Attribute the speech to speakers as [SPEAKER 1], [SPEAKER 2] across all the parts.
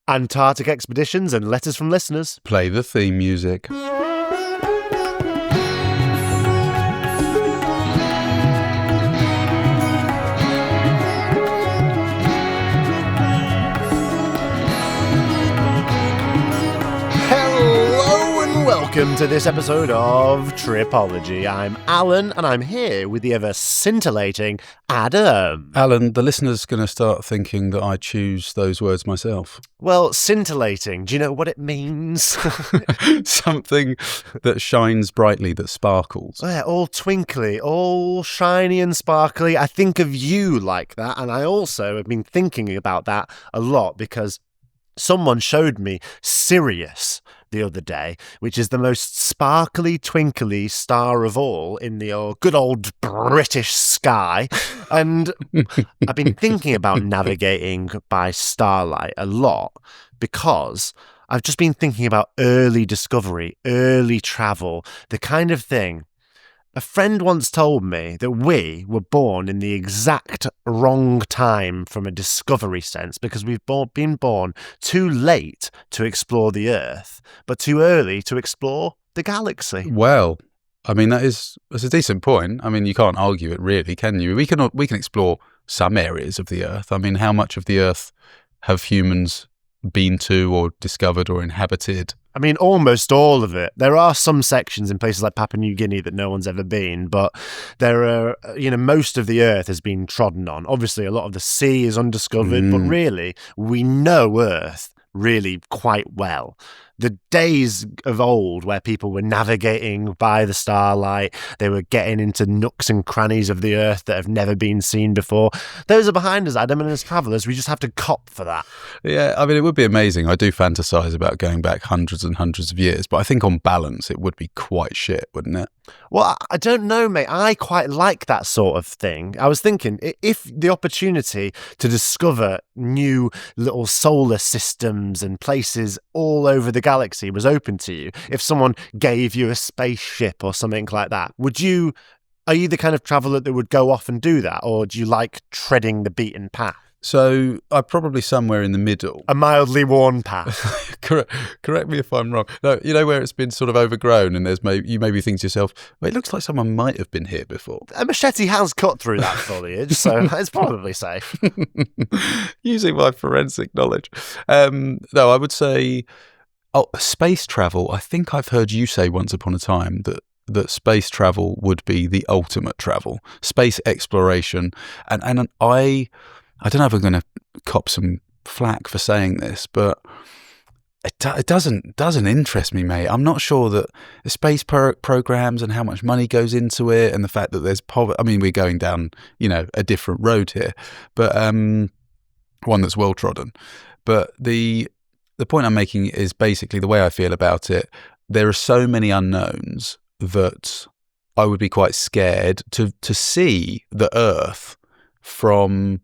[SPEAKER 1] Antarctic expeditions and letters from listeners.
[SPEAKER 2] Play the theme music.
[SPEAKER 1] Welcome to this episode of Tripology. I'm Alan, and I'm here with the ever scintillating Adam.
[SPEAKER 2] Alan, the listener's going to start thinking that I choose those words myself.
[SPEAKER 1] Well, scintillating, do you know what it means?
[SPEAKER 2] Something that shines brightly, that sparkles.
[SPEAKER 1] Yeah, all twinkly, all shiny and sparkly. I think of you like that, and I also have been thinking about that a lot because someone showed me Sirius the other day, which is the most sparkly, twinkly star of all in the good old British sky. And I've been thinking about navigating by starlight a lot because I've just been thinking about early discovery, early travel, the kind of thing. A friend once told me that we were born in the exact wrong time from a discovery sense because we've been born too late to explore the Earth, but too early to explore the galaxy.
[SPEAKER 2] Well, I mean, that's a decent point. I mean, you can't argue it really, can you? We can explore some areas of the Earth. I mean, how much of the Earth have humans been to or discovered or inhabited?
[SPEAKER 1] I mean, almost all of it. There are some sections in places like Papua New Guinea that no one's ever been, but there are, most of the Earth has been trodden on. Obviously, a lot of the sea is undiscovered, but really, we know Earth really quite well. The days of old where people were navigating by the starlight, they were getting into nooks and crannies of the Earth that have never been seen before. Those are behind us, Adam, and as travellers, we just have to cop for that.
[SPEAKER 2] Yeah, I mean, it would be amazing. I do fantasise about going back hundreds and hundreds of years, but I think on balance, it would be quite shit, wouldn't it?
[SPEAKER 1] Well, I don't know, mate. I quite like that sort of thing. I was thinking, if the opportunity to discover new little solar systems and places all over the galaxy was open to you, if someone gave you a spaceship or something like that, are you the kind of traveller that would go off and do that, or do you like treading the beaten path?
[SPEAKER 2] So I'm probably somewhere in the middle.
[SPEAKER 1] A mildly worn path.
[SPEAKER 2] Correct me if I'm wrong. No, you know where it's been sort of overgrown and you maybe think to yourself, well, it looks like someone might have been here before.
[SPEAKER 1] A machete has cut through that foliage, so it's probably safe.
[SPEAKER 2] Using my forensic knowledge. No, I would say space travel. I think I've heard you say once upon a time that space travel would be the ultimate travel, space exploration. And I don't know if I'm going to cop some flack for saying this, but it doesn't interest me, mate. I'm not sure that the space programs and how much money goes into it, and the fact that there's poverty. I mean, we're going down, a different road here, but one that's well trodden. But the point I'm making is basically the way I feel about it. There are so many unknowns that I would be quite scared to see the Earth from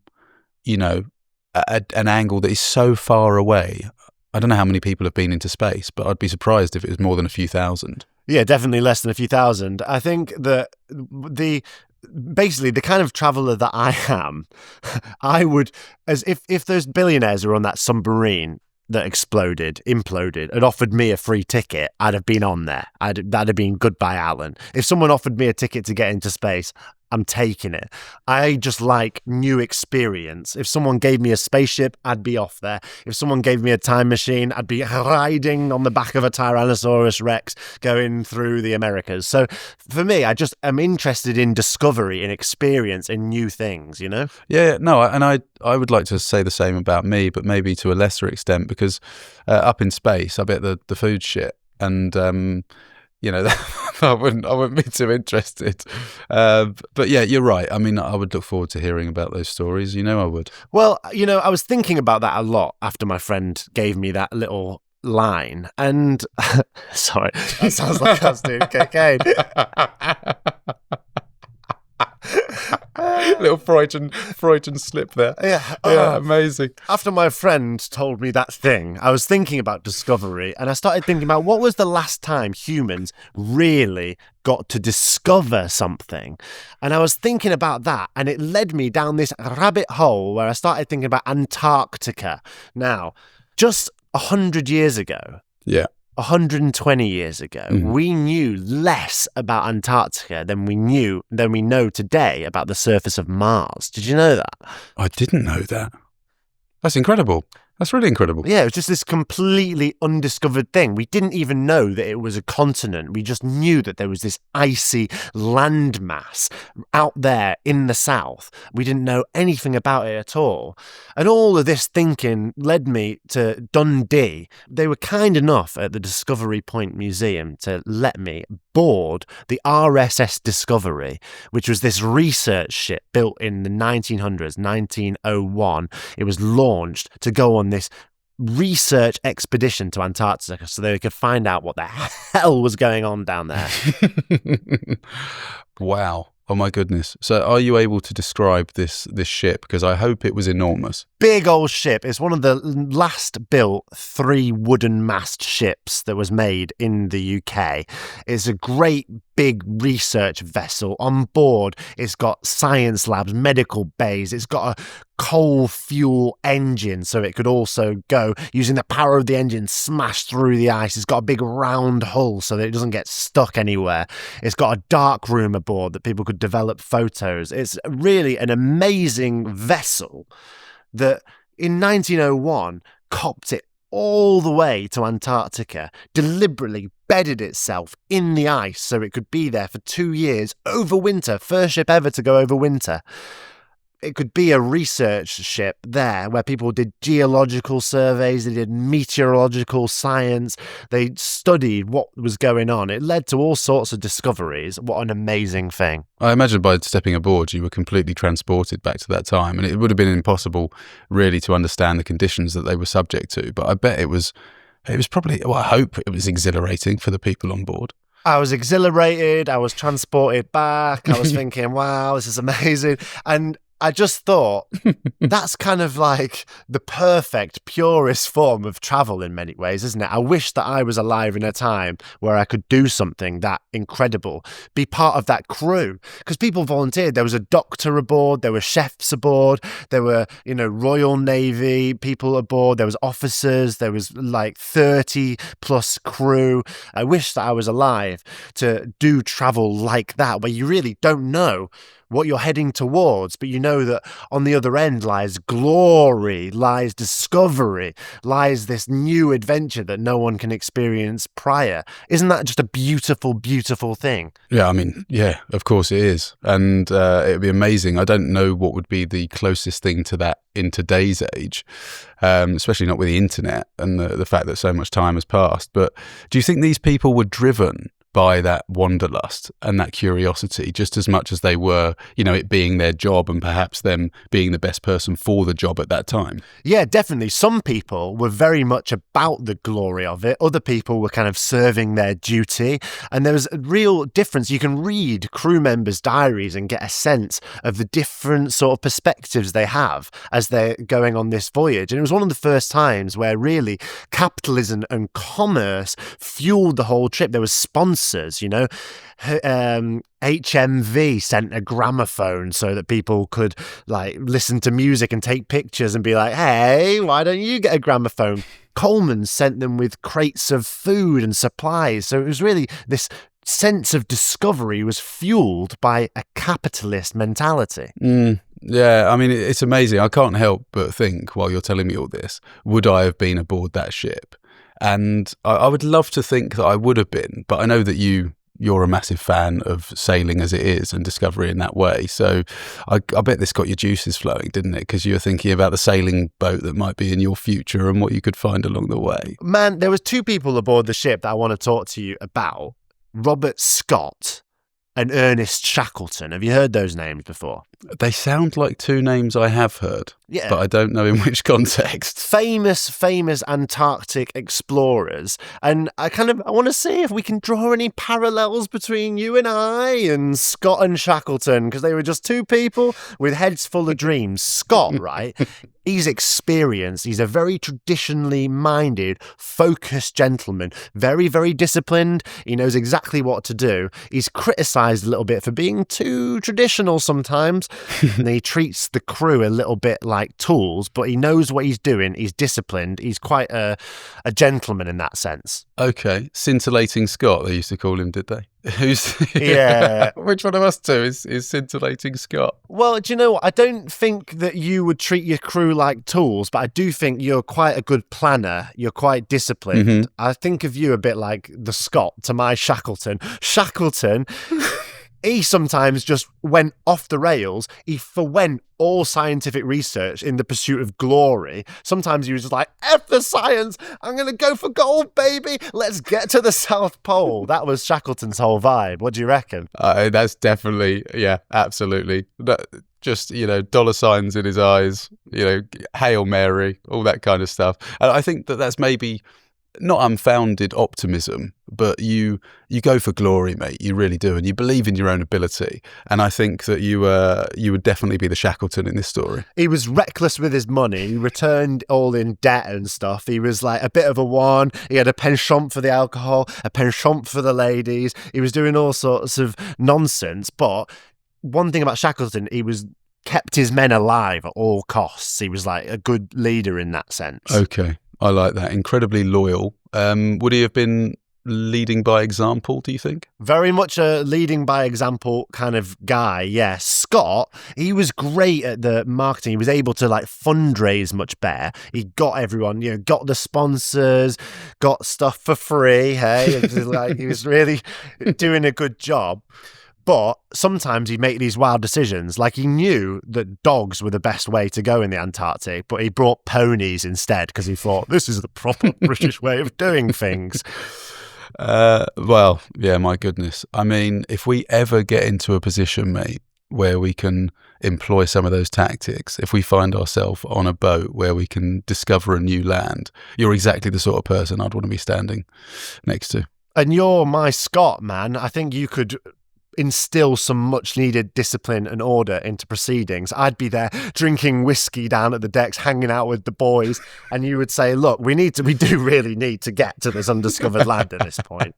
[SPEAKER 2] an angle that is so far away. I don't know how many people have been into space, but I'd be surprised if it was more than a few thousand. Yeah,
[SPEAKER 1] definitely less than a few thousand. I think that basically the kind of traveller that I am, I would, as if those billionaires who were on that submarine that imploded, and offered me a free ticket, I'd have been on there. That'd have been goodbye, Alan. If someone offered me a ticket to get into space, I'm taking it. I just like new experience. If someone gave me a spaceship, I'd be off there. If someone gave me a time machine, I'd be riding on the back of a Tyrannosaurus Rex going through the Americas. So for me, I just am interested in discovery and experience in new things,
[SPEAKER 2] Yeah, no, and I would like to say the same about me, but maybe to a lesser extent, because up in space, I bet the food's shit. And I wouldn't be too interested. But yeah, you're right. I mean, I would look forward to hearing about those stories. I would.
[SPEAKER 1] Well, I was thinking about that a lot after my friend gave me that little line. And sorry, that sounds like I was doing cocaine.
[SPEAKER 2] Little Freudian slip there. Yeah, amazing.
[SPEAKER 1] After my friend told me that thing, I was thinking about discovery, and I started thinking about what was the last time humans really got to discover something. And I was thinking about that, and it led me down this rabbit hole where I started thinking about Antarctica. Now, Just 100 years ago,
[SPEAKER 2] Yeah.
[SPEAKER 1] 120 years ago, we knew less about Antarctica than we know today about the surface of Mars. Did you know that?
[SPEAKER 2] I didn't know that. That's incredible. That's really incredible.
[SPEAKER 1] Yeah, it was just this completely undiscovered thing. We didn't even know that it was a continent. We just knew that there was this icy landmass out there in the south. We didn't know anything about it at all. And all of this thinking led me to Dundee. They were kind enough at the Discovery Point Museum to let me board the RRS Discovery, which was this research ship built in the 1900s, 1901. It was launched to go on this research expedition to Antarctica so they could find out what the hell was going on down there.
[SPEAKER 2] Wow. Oh my goodness. So are you able to describe this ship? Because I hope it was enormous.
[SPEAKER 1] Big old ship. It's one of the last built 3 wooden mast ships that was made in the UK. It's a great big research vessel. On board, it's got science labs, medical bays. It's got a coal fuel engine, so it could also go using the power of the engine, smash through the ice. It's got a big round hull so that it doesn't get stuck anywhere. It's got a dark room aboard that people could develop photos. It's really an amazing vessel that in 1901 copped it all the way to Antarctica, deliberately bedded itself in the ice so it could be there for 2 years over winter. First ship ever to go over winter. It could be a research ship there where people did geological surveys, they did meteorological science, they studied what was going on. It led to all sorts of discoveries. What an amazing thing.
[SPEAKER 2] I imagine by stepping aboard, you were completely transported back to that time, and it would have been impossible really to understand the conditions that they were subject to. But I bet it was probably, well, I hope it was exhilarating for the people on board.
[SPEAKER 1] I was exhilarated. I was transported back. I was thinking, wow, this is amazing. And I just thought that's kind of like the perfect, purest form of travel in many ways, isn't it? I wish that I was alive in a time where I could do something that incredible, be part of that crew. Because people volunteered. There was a doctor aboard, there were chefs aboard, there were, Royal Navy people aboard, there was officers, there was like 30 plus crew. I wish that I was alive to do travel like that, where you really don't know what you're heading towards, but you know that on the other end lies glory, lies discovery, lies this new adventure that no one can experience prior. Isn't that just a beautiful, beautiful thing?
[SPEAKER 2] Yeah, I mean, yeah, of course it is. And it would be amazing. I don't know what would be the closest thing to that in today's age, especially not with the internet and the fact that so much time has passed. But do you think these people were driven by that wanderlust and that curiosity just as much as they were, it being their job and perhaps them being the best person for the job at that time?
[SPEAKER 1] Yeah, definitely. Some people were very much about the glory of it. Other people were kind of serving their duty. And there was a real difference. You can read crew members' diaries and get a sense of the different sort of perspectives they have as they're going on this voyage. And it was one of the first times where really capitalism and commerce fueled the whole trip. There was sponsors, HMV sent a gramophone so that people could listen to music and take pictures and be like, hey, why don't you get a gramophone? Coleman sent them with crates of food and supplies. So it was really this sense of discovery was fueled by a capitalist mentality.
[SPEAKER 2] Yeah, I mean, it's amazing. I can't help but think while you're telling me all this, would I have been aboard that ship? And I would love to think that I would have been, but I know that you're a massive fan of sailing as it is and discovery in that way. So I bet this got your juices flowing, didn't it? Because you're thinking about the sailing boat that might be in your future and what you could find along the way.
[SPEAKER 1] Man, there was 2 people aboard the ship that I want to talk to you about. Robert Scott and Ernest Shackleton. Have you heard those names before?
[SPEAKER 2] They sound like 2 names I have heard,
[SPEAKER 1] yeah,
[SPEAKER 2] but I don't know in which context.
[SPEAKER 1] Famous Antarctic explorers. And I want to see if we can draw any parallels between you and I and Scott and Shackleton, because they were just 2 people with heads full of dreams. Scott, right? He's experienced. He's a very traditionally minded, focused gentleman. Very, very disciplined. He knows exactly what to do. He's criticised criticised a little bit for being too traditional sometimes. And he treats the crew a little bit like tools, but he knows what he's doing. He's disciplined. He's quite a gentleman in that sense.
[SPEAKER 2] Okay. Scintillating Scott, they used to call him, did they?
[SPEAKER 1] Yeah.
[SPEAKER 2] Which one of us two is Scintillating Scott?
[SPEAKER 1] Well, do you know what? I don't think that you would treat your crew like tools, but I do think you're quite a good planner. You're quite disciplined.
[SPEAKER 2] Mm-hmm.
[SPEAKER 1] I think of you a bit like the Scott to my Shackleton. Shackleton, he sometimes just went off the rails. He forwent all scientific research in the pursuit of glory. Sometimes he was just like, F the science, I'm going to go for gold, baby. Let's get to the South Pole. That was Shackleton's whole vibe. What do you reckon?
[SPEAKER 2] That's definitely, yeah, absolutely. Just, dollar signs in his eyes, Hail Mary, all that kind of stuff. And I think that's maybe not unfounded optimism, but you go for glory, mate. You really do, and you believe in your own ability. And I think that you would definitely be the Shackleton in this story.
[SPEAKER 1] He was reckless with his money. He returned all in debt and stuff. He was like a bit of a one. He had a penchant for the alcohol, a penchant for the ladies. He was doing all sorts of nonsense. But one thing about Shackleton, he was kept his men alive at all costs. He was like a good leader in that sense.
[SPEAKER 2] Okay. I like that. Incredibly loyal. Would he have been leading by example, do you think?
[SPEAKER 1] Very much a leading by example kind of guy, yeah. Scott, he was great at the marketing. He was able to fundraise much better. He got everyone, got the sponsors, got stuff for free, hey? He was really doing a good job. But sometimes he'd make these wild decisions. He knew that dogs were the best way to go in the Antarctic, but he brought ponies instead because he thought, this is the proper British way of doing things.
[SPEAKER 2] Well, yeah, my goodness. I mean, if we ever get into a position, mate, where we can employ some of those tactics, if we find ourselves on a boat where we can discover a new land, you're exactly the sort of person I'd want to be standing next to.
[SPEAKER 1] And you're my Scott, man. I think you could instill some much needed discipline and order into proceedings. I'd be there drinking whiskey down at the decks, hanging out with the boys, and you would say, look, we do really need to get to this undiscovered land at this point.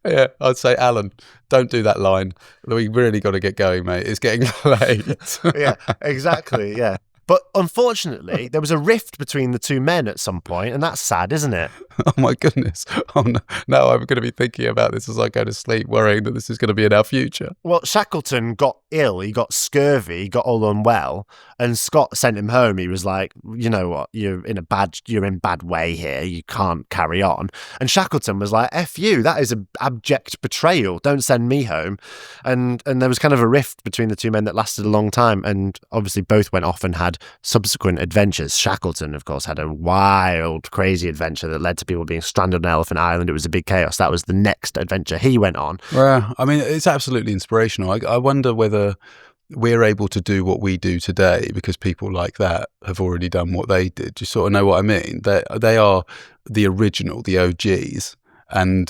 [SPEAKER 2] Yeah, I'd say, Alan, don't do that line. We really got to get going, mate. It's getting late.
[SPEAKER 1] Yeah, exactly. Yeah. But unfortunately, there was a rift between the two men at some point, and that's sad, isn't it?
[SPEAKER 2] Oh my goodness. Oh no. Now I'm going to be thinking about this as I go to sleep, worrying that this is going to be in our future.
[SPEAKER 1] Well, Shackleton got ill. He got scurvy. He got all unwell. And Scott sent him home. He was like, you know what? You're in bad way here. You can't carry on. And Shackleton was like, F you. That is an abject betrayal. Don't send me home. And there was kind of a rift between the two men that lasted a long time. And obviously both went off and had subsequent adventures. Shackleton, of course, had a wild, crazy adventure that led to people being stranded on Elephant Island. It was a big chaos. That was the next adventure he went on.
[SPEAKER 2] Well, I mean, it's absolutely inspirational. I wonder whether we're able to do what we do today because people like that have already done what they did. You sort of know what I mean? They are the original, the OGs. And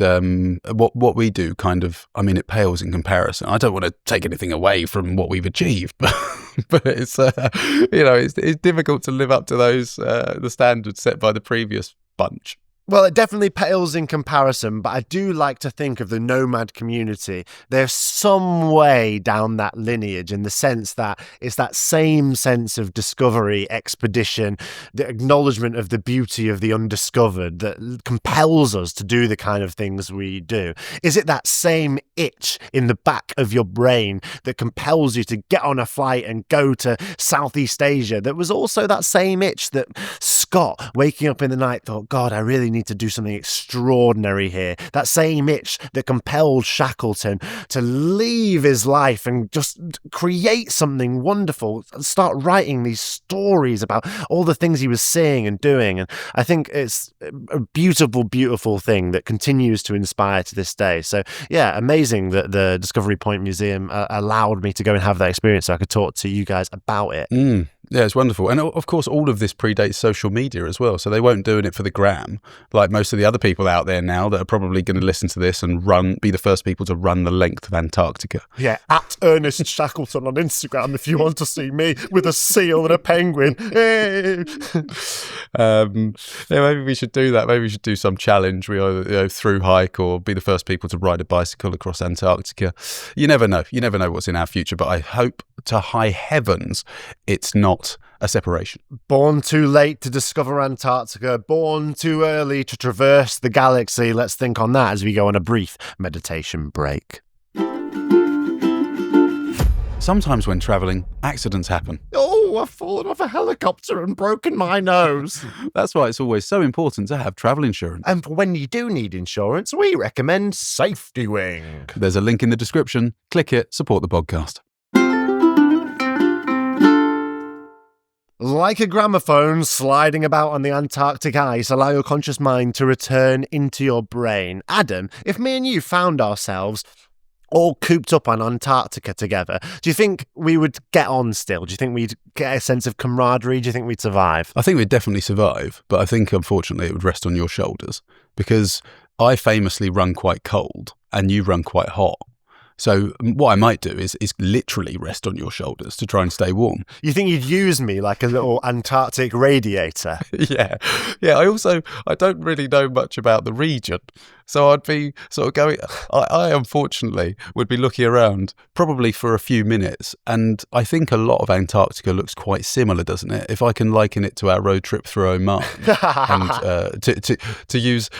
[SPEAKER 2] what we do it pales in comparison. I don't want to take anything away from what we've achieved, but it's it's difficult to live up to those the standards set by the previous bunch.
[SPEAKER 1] Well, it definitely pales in comparison, but I do like to think of the nomad community. They're some way down that lineage in the sense that it's that same sense of discovery, expedition, the acknowledgement of the beauty of the undiscovered that compels us to do the kind of things we do. Is it that same itch in the back of your brain that compels you to get on a flight and go to Southeast Asia? That was also that same itch that Scott, waking up in the night, thought, God, I really need to do something extraordinary here. That same itch that compelled Shackleton to leave his life and just create something wonderful, start writing these stories about all the things he was seeing and doing. And I think it's a beautiful, beautiful thing that continues to inspire to this day. So yeah, amazing that the Discovery Point Museum allowed me to go and have that experience so I could talk to you guys about it.
[SPEAKER 2] Yeah, it's wonderful. And of course, all of this predates social media as well. So they won't doing it for the gram, like most of the other people out there now that are probably going to listen to this and be the first people to run the length of Antarctica.
[SPEAKER 1] Yeah, at Ernest Shackleton on Instagram if you want to see me with a seal and a penguin. Hey!
[SPEAKER 2] Maybe we should do that. Maybe we should do some challenge. We either through hike or be the first people to ride a bicycle across Antarctica. You never know. You never know what's in our future. But I hope to high heavens it's not a separation.
[SPEAKER 1] Born too late to discover Antarctica, born too early to traverse the galaxy. Let's think on that as we go on a brief meditation break.
[SPEAKER 2] Sometimes when travelling, accidents happen.
[SPEAKER 1] Oh, I've fallen off a helicopter and broken my nose.
[SPEAKER 2] That's why it's always so important to have travel insurance.
[SPEAKER 1] And for when you do need insurance, we recommend Safety Wing.
[SPEAKER 2] There's a link in the description. Click it, support the podcast.
[SPEAKER 1] Like a gramophone sliding about on the Antarctic ice, allow your conscious mind to return into your brain. Adam, if me and you found ourselves all cooped up on Antarctica together, do you think we would get on still? Do you think we'd get a sense of camaraderie? Do you think we'd survive?
[SPEAKER 2] I think we'd definitely survive, but I think, unfortunately, it would rest on your shoulders because I famously run quite cold and you run quite hot. So what I might do is literally rest on your shoulders to try and stay warm.
[SPEAKER 1] You think you'd use me like a little Antarctic radiator?
[SPEAKER 2] Yeah. I don't really know much about the region. So I'd be sort of going, I unfortunately would be looking around probably for a few minutes. And I think a lot of Antarctica looks quite similar, doesn't it? If I can liken it to our road trip through Oman and to use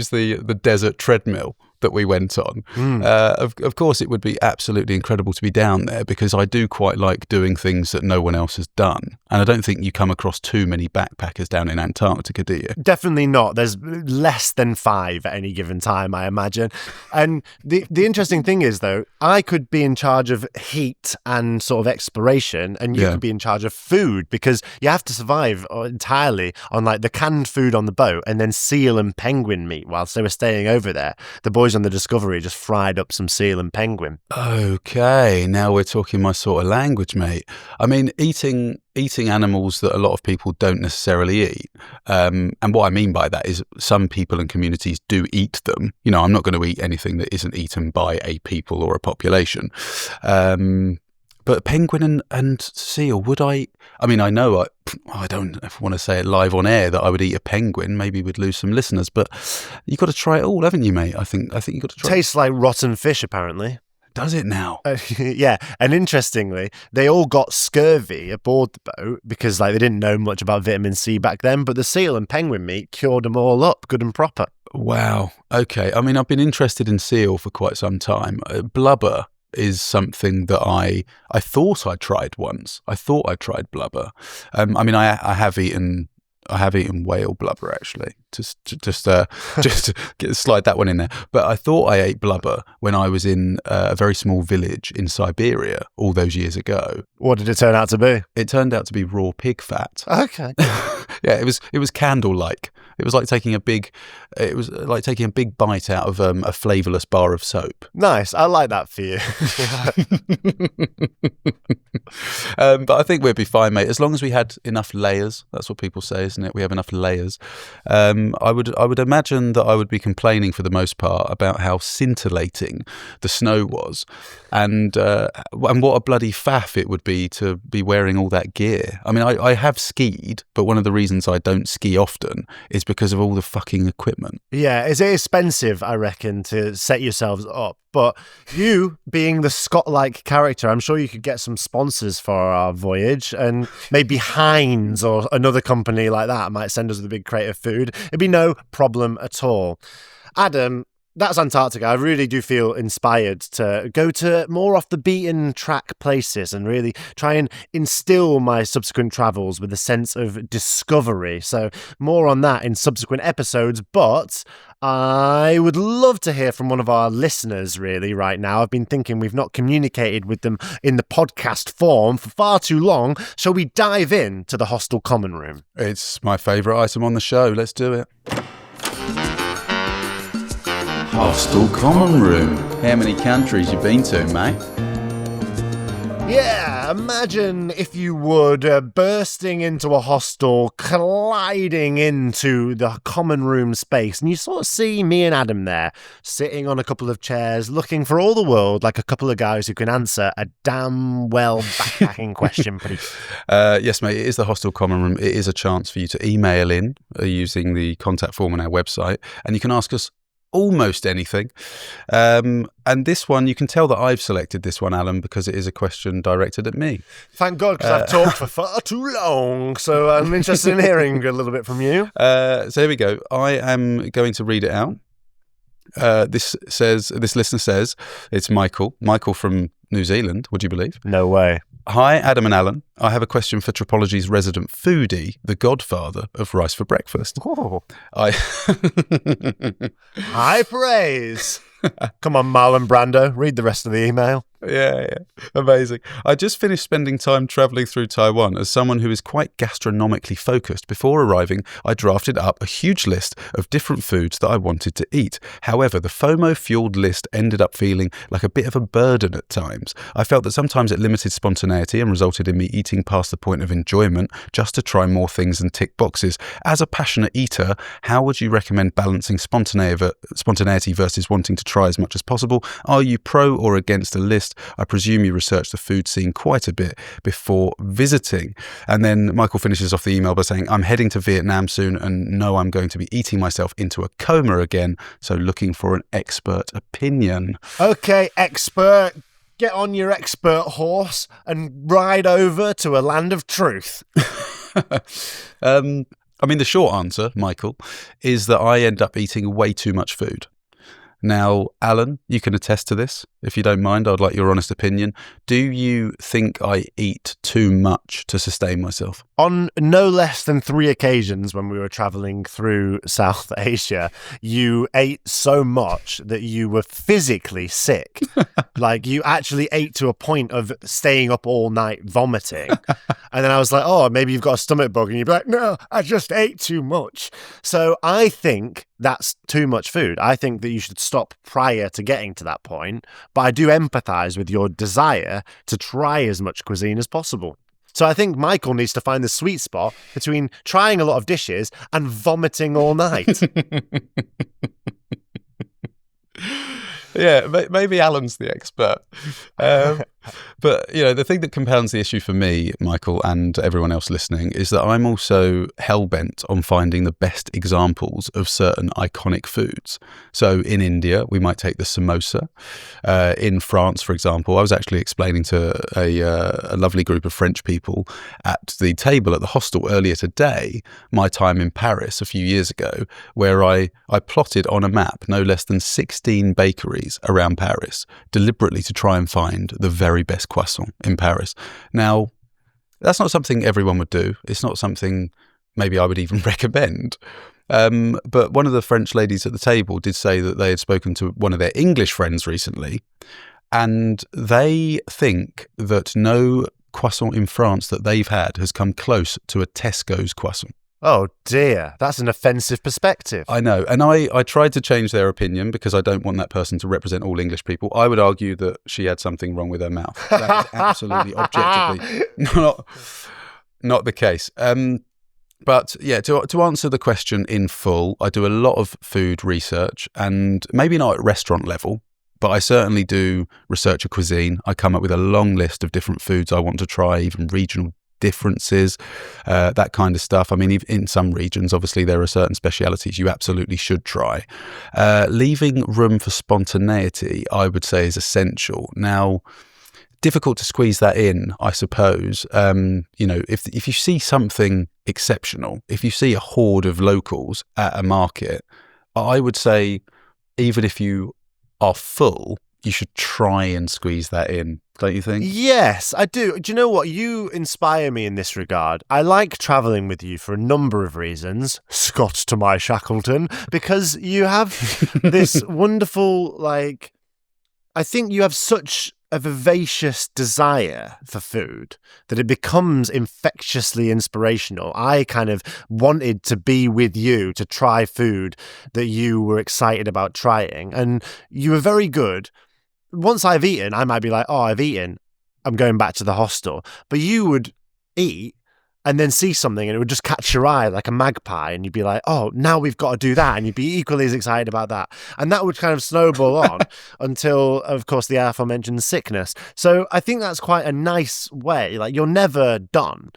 [SPEAKER 2] the desert treadmill that we went on. Of course, it would be absolutely incredible to be down there because I do quite like doing things that no one else has done. And I don't think you come across too many backpackers down in Antarctica, do you?
[SPEAKER 1] Definitely not. There's less than 5 at any given time, I imagine. And the interesting thing is, though, I could be in charge of heat and sort of exploration, and you could be in charge of food because you have to survive entirely on like the canned food on the boat and then seal and penguin meat whilst they were staying over there. The boys on the Discovery just fried up some seal and penguin.
[SPEAKER 2] Okay, now we're talking my sort of language, mate. I mean, eating animals that a lot of people don't necessarily eat. And what I mean by that is some people and communities do eat them. You know, I'm not going to eat anything that isn't eaten by a people or a population. But penguin and seal, would I? I mean, I know I don't want to say it live on air that I would eat a penguin. Maybe we'd lose some listeners, but you've got to try it all, haven't you, mate? I think you've got to try.
[SPEAKER 1] Tastes like rotten fish, apparently.
[SPEAKER 2] Does it now?
[SPEAKER 1] Yeah, and interestingly, they all got scurvy aboard the boat because they didn't know much about vitamin C back then, but the seal and penguin meat cured them all up good and proper.
[SPEAKER 2] Wow. Okay. I mean, I've been interested in seal for quite some time. Blubber is something that I thought I tried once. I thought I tried blubber. I mean, I have eaten whale blubber actually. Just slide that one in there. But I thought I ate blubber when I was in a very small village in Siberia all those years ago.
[SPEAKER 1] What did it turn out to be?
[SPEAKER 2] It turned out to be raw pig fat.
[SPEAKER 1] Okay.
[SPEAKER 2] Yeah, it was candle-like. It was like taking a big bite out of a flavourless bar of soap.
[SPEAKER 1] Nice, I like that for you.
[SPEAKER 2] But I think we'd be fine, mate, as long as we had enough layers. That's what people say, isn't it? We have enough layers. I would imagine that I would be complaining for the most part about how scintillating the snow was, and what a bloody faff it would be to be wearing all that gear. I mean, I have skied, but one of the reasons I don't ski often is because of all the fucking equipment.
[SPEAKER 1] Yeah, it's expensive, I reckon, to set yourselves up. But you, being the Scott-like character, I'm sure you could get some sponsors for our voyage, and maybe Heinz or another company like that might send us with a big crate of food. It'd be no problem at all. Adam, that's Antarctica. I really do feel inspired to go to more off the beaten track places and really try and instill my subsequent travels with a sense of discovery. So more on that in subsequent episodes, but I would love to hear from one of our listeners really right now. I've been thinking we've not communicated with them in the podcast form for far too long. Shall we dive in to the Hostel Common Room?
[SPEAKER 2] It's my favourite item on the show. Let's do it. Hostel Common Room. How many countries you been to, mate?
[SPEAKER 1] Yeah, imagine, if you would, bursting into a hostel, colliding into the common room space, and you sort of see me and Adam there, sitting on a couple of chairs, looking for all the world like a couple of guys who can answer a damn well backpacking question.
[SPEAKER 2] Yes, mate, it is the Hostel Common Room. It is a chance for you to email in using the contact form on our website, and you can ask us almost anything. And this one, you can tell that I've selected this one, Alan, because it is a question directed at me.
[SPEAKER 1] Thank God, because I've talked for far too long, so I'm interested in hearing a little bit from you.
[SPEAKER 2] So here we go. I am going to read it out. This listener says, it's Michael from New Zealand, would you believe?
[SPEAKER 1] No way.
[SPEAKER 2] Hi, Adam and Alan. I have a question for Tropology's resident foodie, the godfather of rice for breakfast.
[SPEAKER 1] Oh. High praise. Come on, Marlon Brando, read the rest of the email.
[SPEAKER 2] Yeah, amazing. I just finished spending time travelling through Taiwan. As someone who is quite gastronomically focused, before arriving, I drafted up a huge list of different foods that I wanted to eat. However, the FOMO-fueled list ended up feeling like a bit of a burden at times. I felt that sometimes it limited spontaneity and resulted in me eating past the point of enjoyment just to try more things and tick boxes. As a passionate eater, how would you recommend balancing spontaneity versus wanting to try as much as possible? Are you pro or against a list? I presume you researched the food scene quite a bit before visiting. And then Michael finishes off the email by saying, I'm heading to Vietnam soon and know I'm going to be eating myself into a coma again, so looking for an expert opinion.
[SPEAKER 1] Okay, expert, get on your expert horse and ride over to a land of truth.
[SPEAKER 2] I mean, the short answer, Michael, is that I end up eating way too much food. Now, Alan, you can attest to this. If you don't mind, I'd like your honest opinion. Do you think I eat too much to sustain myself?
[SPEAKER 1] On no less than 3 occasions when we were travelling through South Asia, you ate so much that you were physically sick. Like, you actually ate to a point of staying up all night vomiting. And then I was like, oh, maybe you've got a stomach bug. And you'd be like, no, I just ate too much. So I think that's too much food. I think that you should stop prior to getting to that point. But I do empathise with your desire to try as much cuisine as possible. So I think Michael needs to find the sweet spot between trying a lot of dishes and vomiting all night.
[SPEAKER 2] Yeah, maybe Alan's the expert. But, you know, the thing that compounds the issue for me, Michael, and everyone else listening, is that I'm also hell-bent on finding the best examples of certain iconic foods. So in India, we might take the samosa. In France, for example, I was actually explaining to a lovely group of French people at the table at the hostel earlier today my time in Paris a few years ago, where I plotted on a map no less than 16 bakeries around Paris, deliberately to try and find the very best croissant in Paris. Now, that's not something everyone would do. It's not something maybe I would even recommend. But one of the French ladies at the table did say that they had spoken to one of their English friends recently, and they think that no croissant in France that they've had has come close to a Tesco's croissant.
[SPEAKER 1] Oh dear, that's an offensive perspective.
[SPEAKER 2] I know, and I tried to change their opinion because I don't want that person to represent all English people. I would argue that she had something wrong with her mouth. That is absolutely objectively not the case. But yeah, to answer the question in full, I do a lot of food research, and maybe not at restaurant level, but I certainly do research a cuisine. I come up with a long list of different foods I want to try, even regional differences, that kind of stuff. I mean, in some regions, obviously, there are certain specialities you absolutely should try. Leaving room for spontaneity, I would say, is essential. Now, difficult to squeeze that in, I suppose. You know, if you see something exceptional, if you see a horde of locals at a market, I would say, even if you are full, you should try and squeeze that in, don't you think?
[SPEAKER 1] Yes, I do. Do you know what? You inspire me in this regard. I like travelling with you for a number of reasons. Scott to my Shackleton. Because you have this wonderful, like, I think you have such a vivacious desire for food that it becomes infectiously inspirational. I kind of wanted to be with you to try food that you were excited about trying. And you were very good. Once I've eaten, I might be like, oh, I've eaten. I'm going back to the hostel. But you would eat and then see something and it would just catch your eye like a magpie, and you'd be like, oh, now we've got to do that, and you'd be equally as excited about that. And that would kind of snowball on until, of course, the aforementioned sickness. So I think that's quite a nice way. Like, you're never done.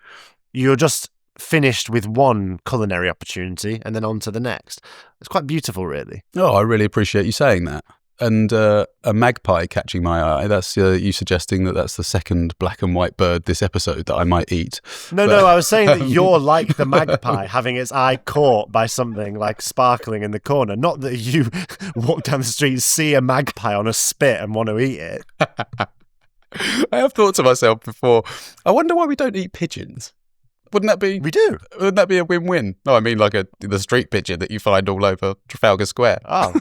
[SPEAKER 1] You're just finished with one culinary opportunity and then on to the next. It's quite beautiful, really.
[SPEAKER 2] Oh, I really appreciate you saying that. And a magpie catching my eye, that's you suggesting that that's the second black and white bird this episode that I might eat.
[SPEAKER 1] No, I was saying that you're like the magpie, having its eye caught by something like sparkling in the corner. Not that you walk down the street, see a magpie on a spit and want to eat it.
[SPEAKER 2] I have thought to myself before, I wonder why we don't eat pigeons. Wouldn't that be?
[SPEAKER 1] We do.
[SPEAKER 2] Wouldn't that be a win-win? No, I mean like the street pigeon that you find all over Trafalgar Square.
[SPEAKER 1] Oh,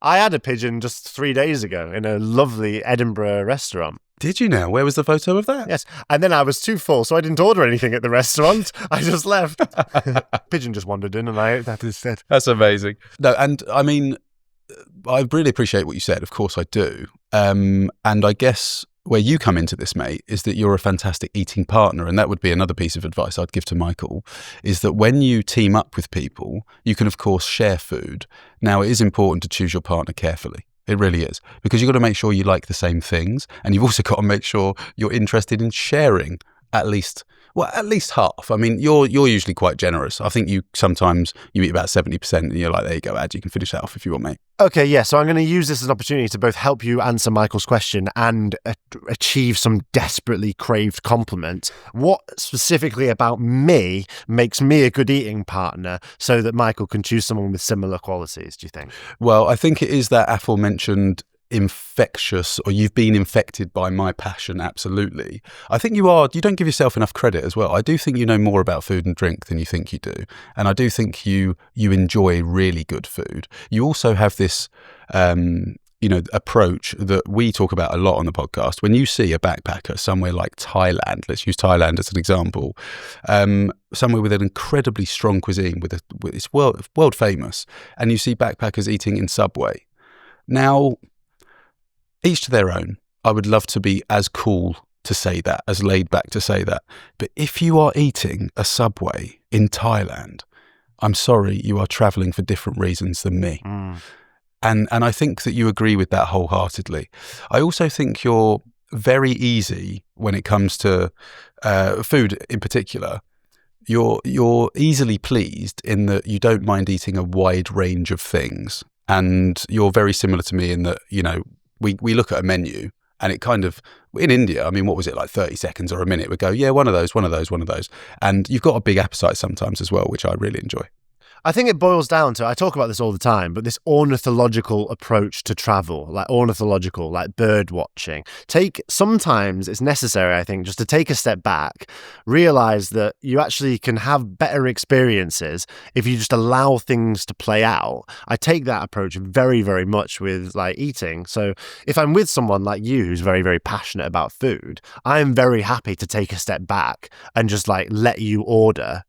[SPEAKER 1] I had a pigeon just 3 days ago in a lovely Edinburgh restaurant.
[SPEAKER 2] Did you now? Where was the photo of that?
[SPEAKER 1] Yes, and then I was too full, so I didn't order anything at the restaurant. I just left. Pigeon just wandered in, and I ate that instead.
[SPEAKER 2] That's amazing. No, and I mean, I really appreciate what you said. Of course, I do. And I guess where you come into this, mate, is that you're a fantastic eating partner. And that would be another piece of advice I'd give to Michael, is that when you team up with people, you can, of course, share food. Now, it is important to choose your partner carefully. It really is, because you've got to make sure you like the same things. And you've also got to make sure you're interested in sharing at least half. I mean, you're usually quite generous. I think you eat about 70% and you're like, there you go, Ad, you can finish that off if you want, mate.
[SPEAKER 1] Okay, yeah, so I'm going to use this as an opportunity to both help you answer Michael's question and achieve some desperately craved compliment. What specifically about me makes me a good eating partner so that Michael can choose someone with similar qualities, do you think?
[SPEAKER 2] Well, I think it is that aforementioned infectious, or you've been infected by my passion. Absolutely. I think you don't give yourself enough credit as well. I do think you know more about food and drink than you think you do, and I do think you enjoy really good food. You also have this approach that we talk about a lot on the podcast. When you see a backpacker somewhere like Thailand, let's use Thailand as an example, somewhere with an incredibly strong cuisine, it's world famous, and you see backpackers eating in Subway. Now, each to their own. I would love to be as cool to say that, as laid back to say that. But if you are eating a Subway in Thailand, I'm sorry, you are travelling for different reasons than me. And I think that you agree with that wholeheartedly. I also think you're very easy when it comes to food in particular. You're easily pleased in that you don't mind eating a wide range of things. And you're very similar to me in that, we look at a menu and it kind of, in India, I mean, what was it, like 30 seconds or a minute? We go, yeah, one of those. And you've got a big appetite sometimes as well, which I really enjoy.
[SPEAKER 1] I think it boils down to, I talk about this all the time, but this ornithological approach to travel, like bird watching. Sometimes it's necessary, I think, just to take a step back, realize that you actually can have better experiences if you just allow things to play out. I take that approach very, very much with like eating. So if I'm with someone like you who's very, very passionate about food, I'm very happy to take a step back and just like let you order.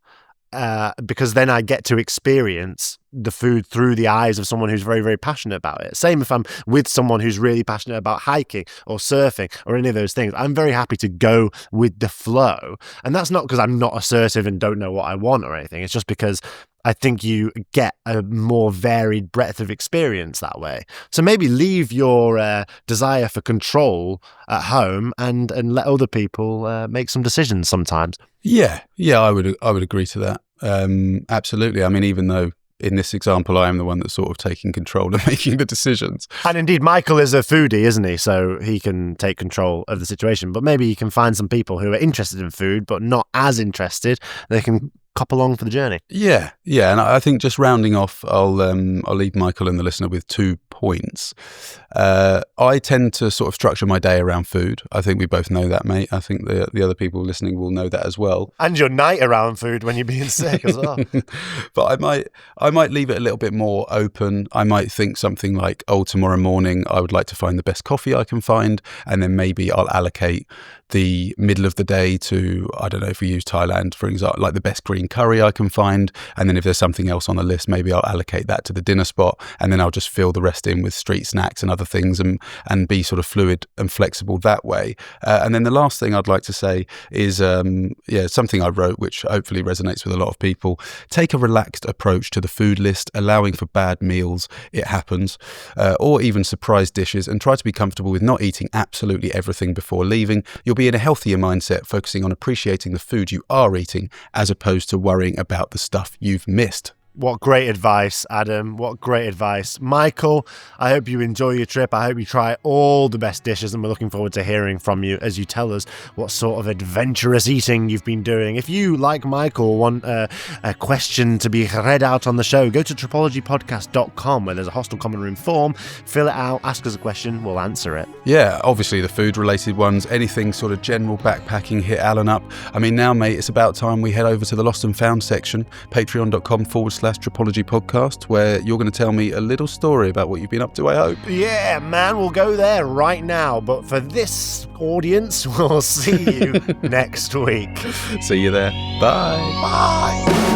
[SPEAKER 1] Because then I get to experience the food through the eyes of someone who's very, very passionate about it. Same if I'm with someone who's really passionate about hiking or surfing or any of those things. I'm very happy to go with the flow. And that's not because I'm not assertive and don't know what I want or anything. It's just because I think you get a more varied breadth of experience that way. So maybe leave your desire for control at home and let other people make some decisions sometimes.
[SPEAKER 2] Yeah, I would agree to that. Absolutely. I mean, even though in this example, I am the one that's sort of taking control and making the decisions.
[SPEAKER 1] And indeed, Michael is a foodie, isn't he? So he can take control of the situation. But maybe you can find some people who are interested in food, but not as interested. They can cop along for the journey.
[SPEAKER 2] Yeah. And I think just rounding off, I'll leave Michael and the listener with 2 points. I tend to sort of structure my day around food. I think we both know that, mate. I think the other people listening will know that as well.
[SPEAKER 1] And your night around food when you're being sick as well.
[SPEAKER 2] But I might leave it a little bit more open. I might think something like, tomorrow morning I would like to find the best coffee I can find, and then maybe I'll allocate the middle of the day to, I don't know, if we use Thailand, for example, like the best green green curry I can find. And then if there's something else on the list, maybe I'll allocate that to the dinner spot. And then I'll just fill the rest in with street snacks and other things and be sort of fluid and flexible that way. And then the last thing I'd like to say is, something I wrote, which hopefully resonates with a lot of people. Take a relaxed approach to the food list, allowing for bad meals, it happens, or even surprise dishes, and try to be comfortable with not eating absolutely everything before leaving. You'll be in a healthier mindset, focusing on appreciating the food you are eating as opposed to worrying about the stuff you've missed.
[SPEAKER 1] What great advice, Adam. What great advice. Michael, I hope you enjoy your trip. I hope you try all the best dishes, and we're looking forward to hearing from you as you tell us what sort of adventurous eating you've been doing. If you, like Michael, want a question to be read out on the show, go to tripologypodcast.com where there's a Hostel Common Room form. Fill it out, ask us a question, we'll answer it.
[SPEAKER 2] Yeah, obviously the food-related ones, anything sort of general backpacking, hit Alan up. I mean, now, mate, it's about time we head over to the Lost and Found section, patreon.com/Tripology Podcast, where you're going to tell me a little story about what you've been up to, I hope.
[SPEAKER 1] Yeah, man, we'll go there right now. But for this audience, we'll see you next week.
[SPEAKER 2] See you there. Bye.
[SPEAKER 1] Bye.